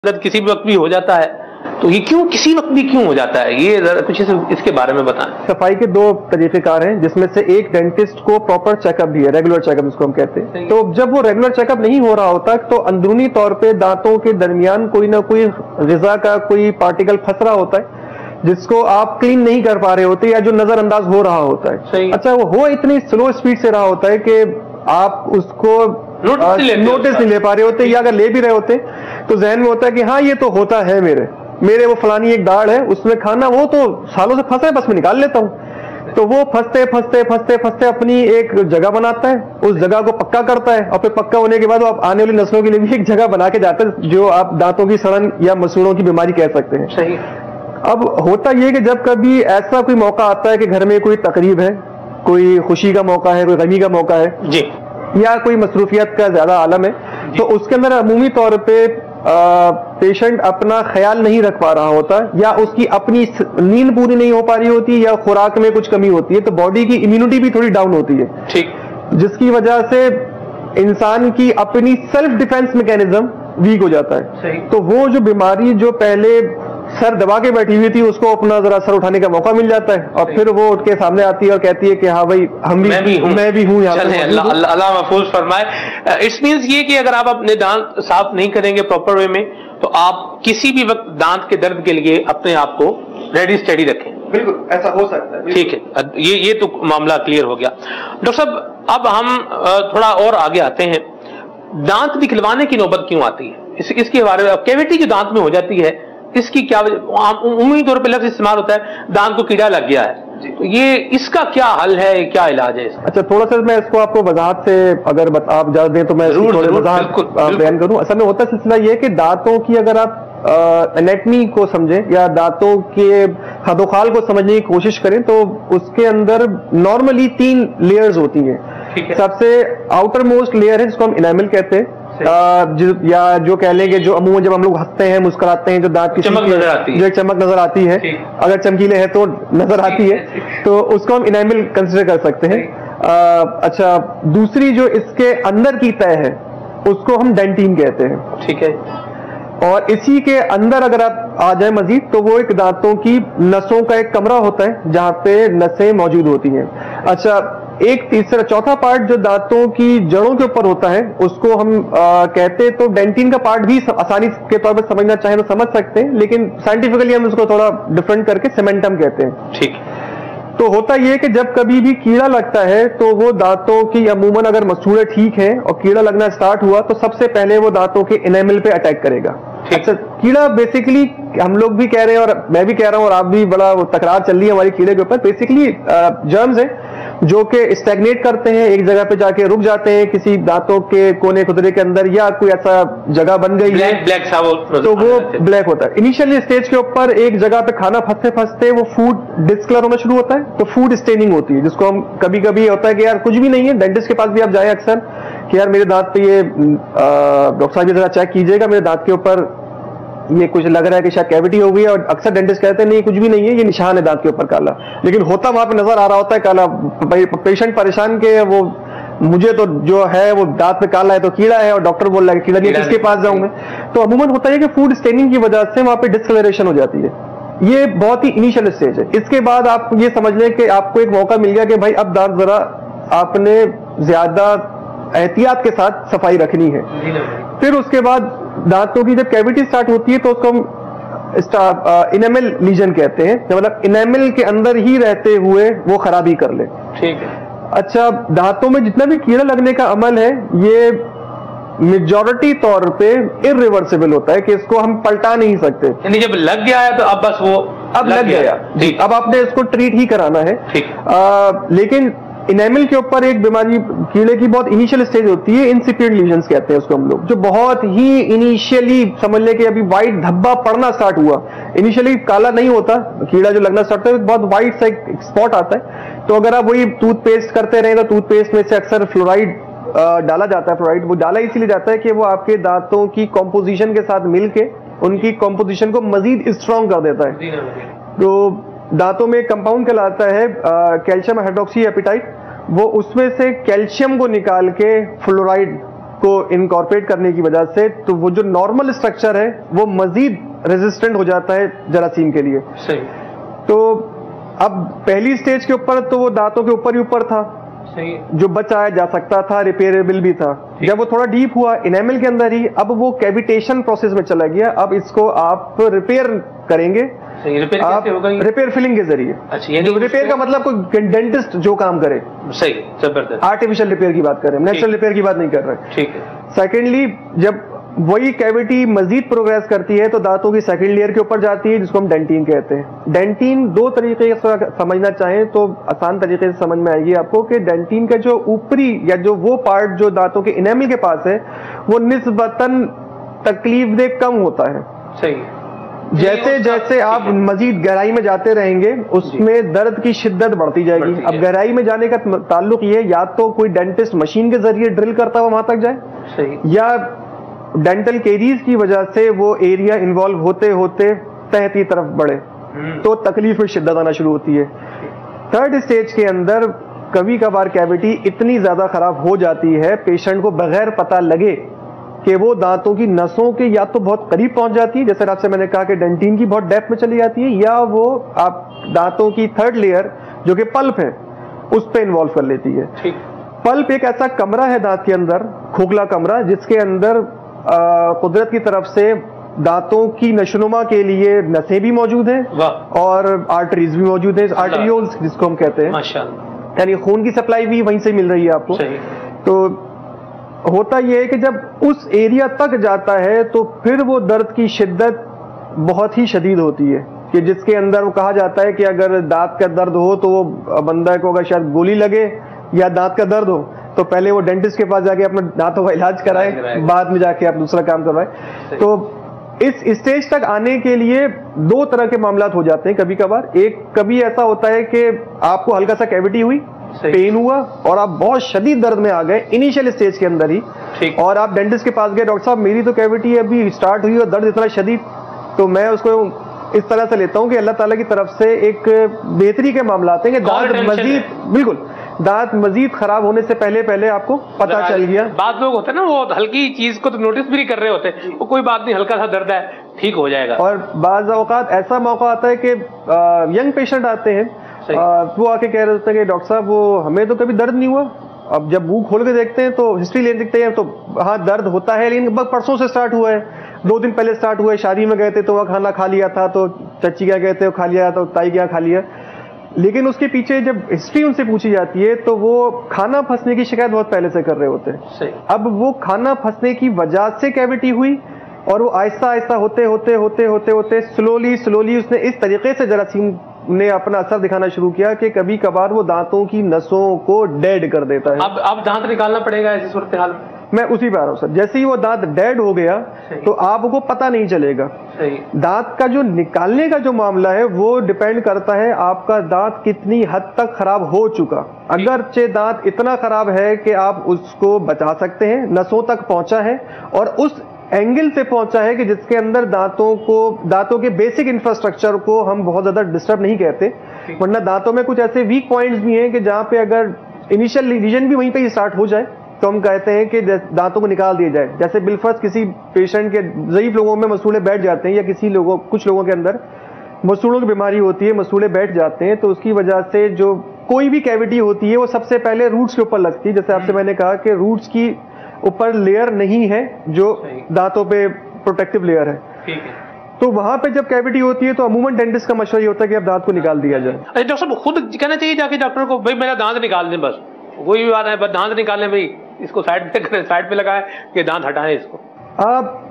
किसी भी वक्त भी हो जाता है, तो ये क्यों किसी वक्त भी क्यों हो जाता है, ये जरा कुछ इसके बारे में बताएं। सफाई के दो तरीकेकार हैं, जिसमें से एक डेंटिस्ट को प्रॉपर चेकअप भी है, रेगुलर चेकअप जिसको हम कहते हैं। तो जब वो रेगुलर चेकअप नहीं हो रहा होता तो अंदरूनी तौर पे दांतों के दरमियान कोई ना कोई ग़िज़ा का कोई पार्टिकल फंस रहा होता है जिसको आप क्लीन नहीं कर पा रहे होते या जो नजरअंदाज हो रहा होता है। अच्छा, वो हो इतनी स्लो स्पीड से रहा होता है कि आप उसको नोटिस नहीं ले पा रहे होते, या अगर ले भी रहे होते तो जहन में होता है कि हाँ ये तो होता है मेरे वो फलानी एक दाढ़ है उसमें खाना वो तो सालों से फंसा है, बस मैं निकाल लेता हूँ। तो वो फंसते अपनी एक जगह बनाता है, उस जगह को पक्का करता है और फिर पक्का होने के बाद वो आप आने वाली नस्लों के लिए भी एक जगह बना के जाता है जो आप दांतों की सड़न या मसूड़ों की बीमारी कह सकते हैं। सही। अब होता यह कि जब कभी ऐसा कोई मौका आता है कि घर में कोई तकरीब है, कोई खुशी का मौका है, कोई गमी का मौका है जी, या कोई मसरूफियत का ज्यादा आलम है, तो उसके अंदर अमूमी तौर पे पेशेंट अपना ख्याल नहीं रख पा रहा होता या उसकी अपनी नींद पूरी नहीं हो पा रही होती या खुराक में कुछ कमी होती है, तो बॉडी की इम्यूनिटी भी थोड़ी डाउन होती है। ठीक। जिसकी वजह से इंसान की अपनी सेल्फ डिफेंस मैकेनिज्म वीक हो जाता है। सही। तो वो जो बीमारी जो पहले सर दबा के बैठी हुई थी उसको अपना जरा सर उठाने का मौका मिल जाता है और फिर वो उठ के सामने आती है और कहती है कि हाँ भाई मैं भी हूँ यहाँ पे। अल्लाह महफूज फरमाए। इट्स मींस ये कि अगर आप अपने दांत साफ नहीं करेंगे प्रॉपर वे में तो आप किसी भी वक्त दांत के दर्द के लिए अपने आप को रेडी स्टेडी रखें। बिल्कुल ऐसा हो सकता है। ठीक है, ये तो मामला क्लियर हो गया। डॉक्टर साहब, अब हम थोड़ा और आगे आते हैं। दांत निकलवाने की नौबत क्यों आती है, इसके बारे में। कैविटी जो दांत में हो जाती है इसकी क्या उम्मीद तौर पर लफ्ज इस्तेमाल होता है दांत को कीड़ा लग गया है, तो ये इसका क्या हल है, क्या इलाज है इसका? अच्छा, थोड़ा सा मैं इसको आपको वजाहत से अगर आप इजाजत दें तो मैं वजाहत बयान करूं। असल में होता सिलसिला ये कि दांतों की अगर आप एनेटमी को समझें या दांतों के खदोखाल को समझने की कोशिश करें तो उसके अंदर नॉर्मली 3 लेयर्स होती हैं। सबसे आउटर मोस्ट लेयर है जिसको हम इनामिल कहते हैं, या जो कह लेंगे जो अमूमन जब हम लोग हंसते हैं मुस्कुराते हैं जो दांत की चमक नजर आती है, जो एक चमक नजर आती है, अगर चमकीले हैं तो नजर आती है, तो उसको हम इनामिल कंसिडर कर सकते हैं। अच्छा, दूसरी जो इसके अंदर की तय है उसको हम डेंटिन कहते हैं। ठीक है। और इसी के अंदर अगर आप आ जाए मजीद तो वो एक दांतों की नसों का एक कमरा होता है जहां पे नसें मौजूद होती हैं। अच्छा, एक तीसरा चौथा पार्ट जो दांतों की जड़ों के ऊपर होता है उसको हम कहते हैं, तो डेंटिन का पार्ट भी आसानी के तौर पर समझना चाहें तो समझ सकते हैं, लेकिन साइंटिफिकली हम उसको थोड़ा डिफरेंट करके सेमेंटम कहते हैं। ठीक। तो होता यह कि जब कभी भी कीड़ा लगता है तो वो दांतों की अमूमन अगर मसूड़े ठीक है और कीड़ा लगना स्टार्ट हुआ तो सबसे पहले वो दांतों के इनेमल पे अटैक करेगा। अच्छा, कीड़ा बेसिकली हम लोग भी कह रहे हैं और मैं भी कह रहा हूं और आप भी, बड़ा तकरार चल रही है हमारी कीड़े के ऊपर। बेसिकली जर्म्स है जो कि स्टैग्नेट करते हैं, एक जगह पे जाके रुक जाते हैं किसी दांतों के कोने खुदरे के अंदर, या कोई ऐसा जगह बन गई है ब्लैक सा तो वो ब्लैक होता है। इनिशियली स्टेज के ऊपर एक जगह पे खाना फंसते वो फूड डिस्कलर होना शुरू होता है, तो फूड स्टेनिंग होती है, जिसको हम कभी कभी होता है कि यार कुछ भी नहीं है, डेंटिस्ट के पास भी आप जाए अक्सर कि यार मेरे दांत पे ये डॉक्टर साहब ये जरा चेक कीजिएगा, मेरे दांत के ऊपर ये कुछ लग रहा है कि शायद कैविटी हो गई है, और अक्सर डेंटिस्ट कहते हैं नहीं कुछ भी नहीं है, ये निशान है दांत के ऊपर काला, लेकिन होता वहां पे नजर आ रहा होता है काला। पेशेंट परेशान के वो मुझे तो जो है वो दांत पे काला है तो कीड़ा है, और डॉक्टर बोल रहा है कीड़ा नहीं, किसके पास जाऊं मैं? तो अमूमन होता है कि फूड स्टेनिंग की वजह से वहां पे डिस्कलरेशन हो जाती है। ये बहुत ही इनिशियल स्टेज है। इसके बाद आप ये समझ लें कि आपको एक मौका मिल गया कि भाई अब दांत जरा आपने ज्यादा एहतियात के साथ सफाई रखनी है। फिर उसके बाद दांतों की जब कैविटी स्टार्ट होती है तो उसको हम इनेमल लीजन कहते हैं, मतलब इनेमल के अंदर ही रहते हुए वो खराबी कर ले। ठीक है। अच्छा, दांतों में जितना भी कीड़ा लगने का अमल है ये मेजॉरिटी तौर पे इरिवर्सिबल होता है कि इसको हम पलटा नहीं सकते। यानी जब लग गया है तो अब बस वो अब लग गया, अब आपने इसको ट्रीट ही कराना है। ठीक। लेकिन इनेमल के ऊपर एक बीमारी कीड़े की बहुत इनिशियल स्टेज होती है, इंसिपिएंट लीजन्स कहते हैं उसको हम लोग, जो बहुत ही इनिशियली समझ ले कि अभी वाइट धब्बा पड़ना स्टार्ट हुआ। इनिशियली काला नहीं होता, कीड़ा जो लगना स्टार्ट होता है बहुत वाइट सा एक स्पॉट आता है। तो अगर आप वही टूथपेस्ट करते रहे तो टूथपेस्ट में से अक्सर फ्लोराइड डाला जाता है। फ्लोराइड वो डाला इसीलिए जाता है कि वो आपके दांतों की कॉम्पोजिशन के साथ मिलके उनकी कॉम्पोजिशन को मजीद स्ट्रॉन्ग कर देता है। तो दांतों में एक कंपाउंड कहलाता है कैल्शियम हाइड्रोक्सी एपिटाइट, वो उसमें से कैल्शियम को निकाल के फ्लोराइड को इनकॉर्पोरेट करने की वजह से, तो वो जो नॉर्मल स्ट्रक्चर है वो मजीद रेजिस्टेंट हो जाता है जरासीम के लिए। सही। तो अब पहली स्टेज के ऊपर तो वो दांतों के ऊपर ही ऊपर था, सही, जो बचाया जा सकता था, रिपेयरेबल भी था। जब वो थोड़ा डीप हुआ इनेमल के अंदर ही, अब वो कैविटेशन प्रोसेस में चला गया। अब इसको आप रिपेयर करेंगे, रिपेयर आप कैसे होगा? रिपेयर फिलिंग के जरिए। अच्छा, यानी जो रिपेयर का मतलब कोई डेंटिस्ट जो काम करे। सही, जबरदस्त। आर्टिफिशियल रिपेयर की बात कर रहे हैं, नेचुरल रिपेयर की बात नहीं कर रहे। ठीक है। सेकेंडली, जब वही कैविटी मजीद प्रोग्रेस करती है तो दांतों की सेकंड लेयर के ऊपर जाती है, जिसको हम डेंटिन कहते हैं। डेंटिन दो तरीके से समझना चाहें तो आसान तरीके से समझ में आएगी आपको कि डेंटिन का जो ऊपरी या जो वो पार्ट जो दांतों के इनेमल के पास है वो निस्बतन तकलीफदेह कम होता है। सही। जैसे जैसे आप मजीद गहराई में जाते रहेंगे उसमें दर्द की शिद्दत बढ़ती जाएगी। अब गहराई में जाने का ताल्लुक ये, या तो कोई डेंटिस्ट मशीन के जरिए ड्रिल करता हुआ वहां तक जाए, सही, या डेंटल केरीज की वजह से वो एरिया इन्वॉल्व होते होते तह की तरफ बढ़े तो तकलीफ में शिद्दत आना शुरू होती है। थर्ड स्टेज के अंदर कभी कभार कैविटी इतनी ज्यादा खराब हो जाती है पेशेंट को बगैर पता लगे कि वो दांतों की नसों के या तो बहुत करीब पहुंच जाती है, जैसे आपसे मैंने कहा कि डेंटिन की बहुत डेप्थ में चली जाती है, या वो आप दांतों की थर्ड लेयर जो कि पल्प है उस पर इन्वॉल्व कर लेती है। पल्प एक ऐसा कमरा है दांत के अंदर, खोखला कमरा, जिसके अंदर कुदरत की तरफ से दांतों की नशोनुमा के लिए नसें भी मौजूद हैं और आर्टरीज भी मौजूद हैं, आर्टरियोल्स जिसको हम कहते हैं, माशाअल्लाह, यानी खून की सप्लाई भी वहीं से मिल रही है आपको। तो होता यह है कि जब उस एरिया तक जाता है तो फिर वो दर्द की शिद्दत बहुत ही शदीद होती है, कि जिसके अंदर वो कहा जाता है कि अगर दांत का दर्द हो तो वो बंदा को अगर शायद गोली लगे या दांत का दर्द हो तो पहले वो डेंटिस्ट के पास जाके अपने दांतों का इलाज कराए, बाद में जाके आप दूसरा काम करवाए। तो इस स्टेज तक आने के लिए दो तरह के मामला हो जाते हैं कभी कभार। एक, कभी ऐसा होता है कि आपको हल्का सा कैविटी हुई, पेन हुआ और आप बहुत शदीद दर्द में आ गए इनिशियल स्टेज के अंदर ही, और आप डेंटिस्ट के पास गए, डॉक्टर साहब मेरी तो कैविटी अभी स्टार्ट हुई और दर्द इतना शदीद, तो मैं उसको इस तरह से लेता हूं कि अल्लाह ताला की तरफ से एक बेहतरी के मामला आते हैं कि दांत मजीद, बिल्कुल दांत मजीद खराब होने से पहले पहले आपको पता चल गया। बाद लोग होते हैं ना वो हल्की चीज को तो नोटिस भी नहीं कर रहे होते, वो कोई बात नहीं, हल्का सा दर्द है, ठीक हो जाएगा। और बाज़ औक़ात ऐसा मौका आता है कि यंग पेशेंट आते हैं, वो आके कह रहे होते हैं कि डॉक्टर साहब वो हमें तो कभी दर्द नहीं हुआ, अब जब मुंह खोल के देखते हैं तो हिस्ट्री ले देखते हैं तो हाँ दर्द होता है, लेकिन परसों से स्टार्ट हुआ है, 2 दिन पहले स्टार्ट हुआ है, शादी में गए थे तो वह खाना खा लिया था, तो चच्ची क्या कहते हैं खा लिया, तो ताई क्या खा लिया, लेकिन उसके पीछे जब हिस्ट्री उनसे पूछी जाती है तो वो खाना फंसने की शिकायत बहुत पहले से कर रहे होते हैं। अब वो खाना फंसने की वजह से कैविटी हुई और वो आहिस्ता आहिस्ता होते होते होते होते होते स्लोली उसने इस तरीके से जरासीम ने अपना असर दिखाना शुरू किया कि कभी कभार वो दांतों की नसों को डेड कर देता है। अब दांत निकालना पड़ेगा ऐसी सूरत हाल में? मैं उसी पे आ रहा हूं सर। जैसे ही वो दांत डेड हो गया तो आपको पता नहीं चलेगा। दांत का जो निकालने का जो मामला है वो डिपेंड करता है आपका दांत कितनी हद तक खराब हो चुका। अगरचे दांत इतना खराब है कि आप उसको बचा सकते हैं, नसों तक पहुंचा है और उस एंगल से पहुंचा है कि जिसके अंदर दांतों के बेसिक इंफ्रास्ट्रक्चर को हम बहुत ज्यादा डिस्टर्ब नहीं कहते, वरना दांतों में कुछ ऐसे वीक पॉइंट्स भी हैं कि जहां पे अगर इनिशियल लीजन भी वहीं पे ही स्टार्ट हो जाए तो हम कहते हैं कि दांतों को निकाल दिया जाए। जैसे बिलफर्ज किसी पेशेंट के ज़ईफ लोगों में मसूड़े बैठ जाते हैं, या कुछ लोगों के अंदर मसूड़ों की बीमारी होती है, मसूड़े बैठ जाते हैं, तो उसकी वजह से जो कोई भी कैविटी होती है वो सबसे पहले रूट्स के ऊपर लगती है। जैसे आपसे मैंने कहा कि रूट्स की ऊपर लेयर नहीं है जो दांतों पे प्रोटेक्टिव लेयर है, तो वहां पे जब कैविटी होती है तो अमूमन डेंटिस्ट का मशवरा ये होता है कि अब दांत को निकाल दिया जाए। डॉक्टर साहब खुद कहना चाहिए जाके डॉक्टर को, भाई मेरा दांत निकाल दें, बस कोई भी बात है, बस दांत निकालें, भाई इसको साइड पे लगाए कि दांत हटाएं इसको।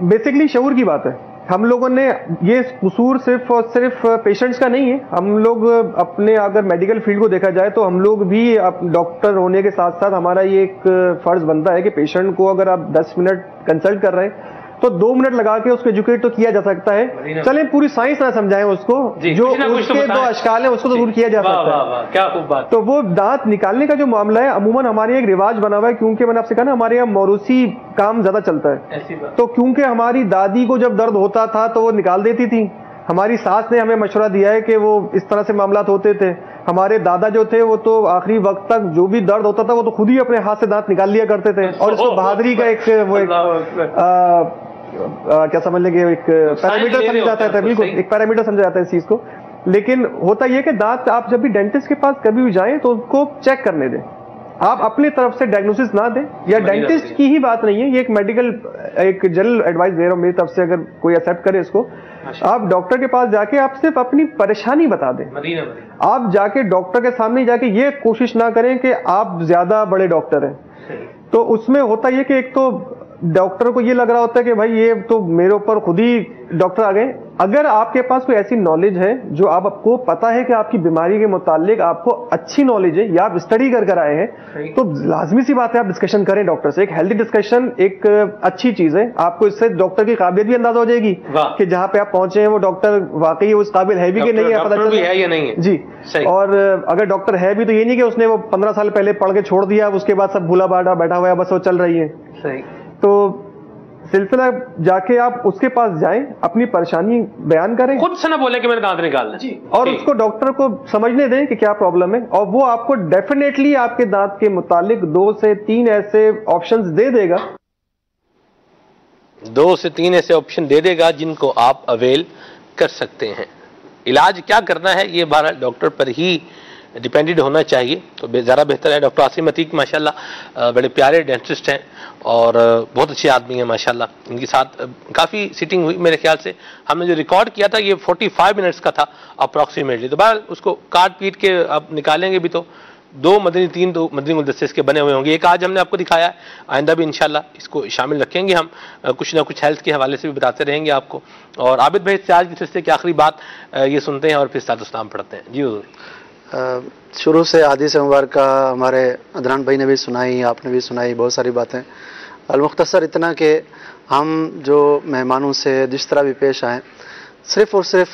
बेसिकली शऊर की बात है। हम लोगों ने ये कसूर सिर्फ और सिर्फ पेशेंट्स का नहीं है, हम लोग अपने अगर मेडिकल फील्ड को देखा जाए तो हम लोग भी डॉक्टर होने के साथ साथ हमारा ये एक फर्ज बनता है कि पेशेंट को अगर आप 10 मिनट कंसल्ट कर रहे हैं तो 2 मिनट लगा के उसको एजुकेट तो किया जा सकता है। चले पूरी साइंस ना समझाएं उसको, जो उसके 2 अशकाल है उसको तो दूर किया जा सकता है। क्या खूब बात। तो वो दांत निकालने का जो मामला है अमूमन हमारे एक रिवाज बना हुआ है, क्योंकि मैंने आपसे कहा ना हमारे यहाँ मौरूसी काम ज्यादा चलता है। तो क्योंकि हमारी दादी को जब दर्द होता था तो वो निकाल देती थी, हमारी सास ने हमें मशवरा दिया है कि वो इस तरह से मामला होते थे, हमारे दादा जो थे वो तो आखिरी वक्त तक जो भी दर्द होता था वो तो खुद ही अपने हाथ से दांत निकाल लिया करते थे, और इसको बहादुरी का एक वो एक क्या समझ लेंगे, एक पैरामीटर समझा जाता है, बिल्कुल एक पैरामीटर समझा जाता है इस चीज को। लेकिन होता यह कि दांत आप जब भी डेंटिस्ट के पास कभी भी जाएं तो उसको चेक करने दें, आप अपनी तरफ से डायग्नोसिस ना दें, या डेंटिस्ट की ही बात नहीं है, ये एक मेडिकल एक जनरल एडवाइस दे रहा हूं मेरी तरफ से, अगर कोई एक्सेप्ट करे इसको, आप डॉक्टर के पास जाके आप सिर्फ अपनी परेशानी बता दें। आप जाके डॉक्टर के सामने जाके ये कोशिश ना करें कि आप ज्यादा बड़े डॉक्टर हैं, तो उसमें होता यह कि एक तो डॉक्टर को ये लग रहा होता है कि भाई ये तो मेरे ऊपर खुद ही डॉक्टर आ गए। अगर आपके पास कोई ऐसी नॉलेज है जो आपको पता है कि आपकी बीमारी के मुतालिक आपको अच्छी नॉलेज है या आप स्टडी कर आए हैं, तो लाजमी सी बात है आप डिस्कशन करें डॉक्टर से। एक हेल्दी डिस्कशन एक अच्छी चीज है, आपको इससे डॉक्टर की काबिलियत भी अंदाजा हो जाएगी कि जहां पे आप पहुंचे हैं वो डॉक्टर वाकई उस काबिल है भी कि नहीं है, पता चल है या नहीं है जी। और अगर डॉक्टर है भी तो ये नहीं कि उसने वो 15 साल पहले पढ़ के छोड़ दिया, उसके बाद सब भूला बाटा बैठा हुआ है, बस वो चल रही है। सही। तो सिलसिला जाके आप उसके पास जाएं, अपनी परेशानी बयान करें, खुद से ना बोले कि मेरे दांत निकालना जी, और उसको डॉक्टर को समझने दें कि क्या प्रॉब्लम है, और वो आपको डेफिनेटली आपके दांत के मुतालिक 2 से 3 ऐसे ऑप्शंस दे देगा, 2 से 3 ऐसे ऑप्शन दे देगा जिनको आप अवेल कर सकते हैं। इलाज क्या करना है ये बहरहाल डॉक्टर पर ही डिपेंडेड होना चाहिए, तो ज़्यादा बेहतर है। डॉक्टर आसिम अतीक माशाल्लाह बड़े प्यारे डेंटिस्ट हैं और बहुत अच्छे आदमी हैं माशाल्लाह। इनके साथ काफ़ी सिटिंग हुई, मेरे ख्याल से हमने जो रिकॉर्ड किया था ये 45 मिनट्स का था अप्रॉक्सीमेटली, तो बहरहाल उसको काट पीट के अब निकालेंगे भी तो 2 मदनी गुलदस्ते इसके बने हुए होंगे। एक आज हमने आपको दिखाया है, आइंदा भी इंशाल्लाह इसको शामिल रखेंगे हम, कुछ ना कुछ हेल्थ के हवाले से भी बताते रहेंगे आपको। और आबिद भाई से आज के सिलसिले की आखिरी बात ये सुनते हैं और फिर सादुस्ताम पढ़ते हैं। जी हुजूर। शुरू से हदीस मुबारक हमारे अदनान भाई ने भी सुनाई, आपने भी सुनाई बहुत सारी बातें। अलमुख्तसर इतना कि हम जो मेहमानों से जिस तरह भी पेश आए, सिर्फ़ और सिर्फ